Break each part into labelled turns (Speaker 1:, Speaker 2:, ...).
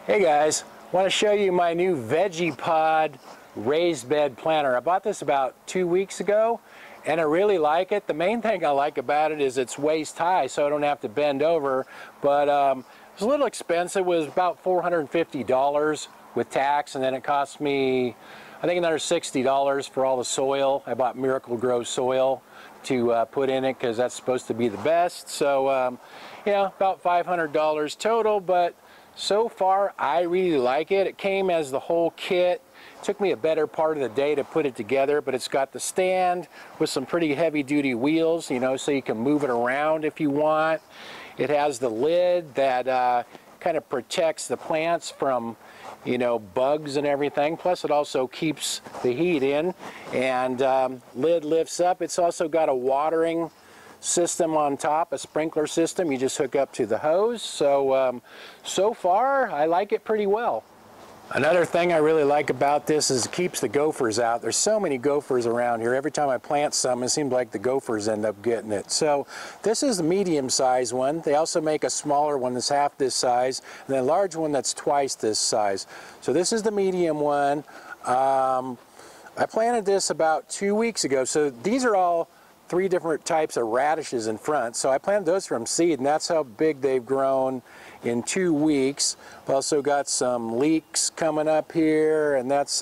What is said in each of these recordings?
Speaker 1: Hey guys, want to show you my new Vegepod raised bed planter. I bought this about 2 weeks ago and I really like it. The main thing I like about it is it's waist high, so I don't have to bend over, but it was a little expensive. It was about $450 with tax, and then it cost me I think another $60 for all the soil. I bought Miracle Grow soil to put in it because that's supposed to be the best. So yeah, about $500 total, but so far I really like it. It came as the whole kit. It took me a better part of the day to put it together, but it's got the stand with some pretty heavy duty wheels, you know, so you can move it around if you want. It has the lid that kind of protects the plants from, you know, bugs and everything. Plus it also keeps the heat in, and lid lifts up. It's also got a watering system on top, a sprinkler system. You just hook up to the hose. So so far I like it pretty well. Another thing I really like about this is it keeps the gophers out. There's so many gophers around here. Every time I plant some, it seems like the gophers end up getting it. So this is the medium size one. They also make a smaller one that's half this size, and then a large one that's twice this size. So this is the medium one. I planted this about 2 weeks ago. So these are all 3 different types of radishes in front. So I planted those from seed, and that's how big they've grown in 2 weeks. I've also got some leeks coming up here, and that's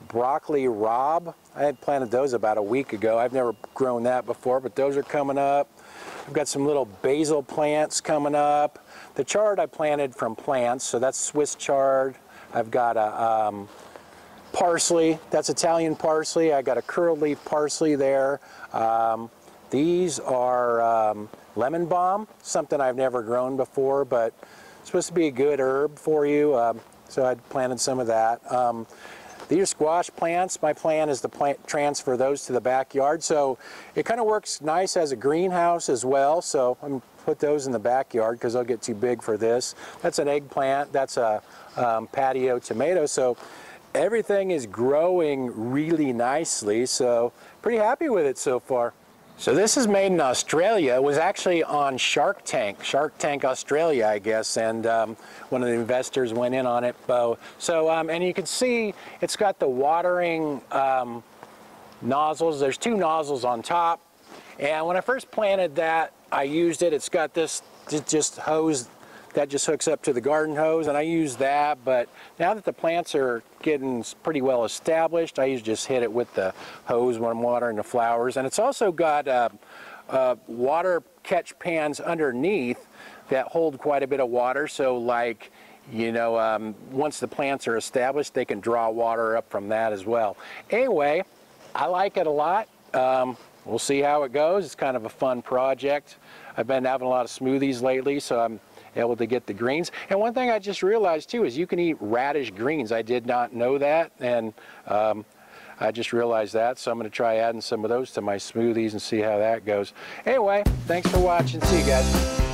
Speaker 1: broccoli rabe. I had planted those about a week ago. I've never grown that before, but those are coming up. I've got some little basil plants coming up. The chard I planted from plants, so that's Swiss chard. I've got a parsley, that's Italian parsley. I got a curled leaf parsley there. These are lemon balm, something I've never grown before, but it's supposed to be a good herb for you. So I planted some of that. These are squash plants. My plan is to transfer those to the backyard. So it kind of works nice as a greenhouse as well. So I'm going to put those in the backyard because they'll get too big for this. That's an eggplant. That's a patio tomato. So everything is growing really nicely, so pretty happy with it so far. So this is made in Australia. It was actually on Shark Tank Australia, I guess, and one of the investors went in on it. So and you can see it's got the watering nozzles. There's 2 nozzles on top, and when I first planted that, I used it. It's got this just hose that just hooks up to the garden hose, and I use that. But now that the plants are getting pretty well established, I usually just hit it with the hose when I'm watering the flowers. And it's also got water catch pans underneath that hold quite a bit of water. So like, you know, once the plants are established, they can draw water up from that as well. Anyway, I like it a lot. We'll see how it goes. It's kind of a fun project. I've been having a lot of smoothies lately, so I'm able to get the greens. And one thing I just realized too is you can eat radish greens. I did not know that, and I just realized that, so I'm going to try adding some of those to my smoothies and see how that goes. Anyway, thanks for watching. See you guys.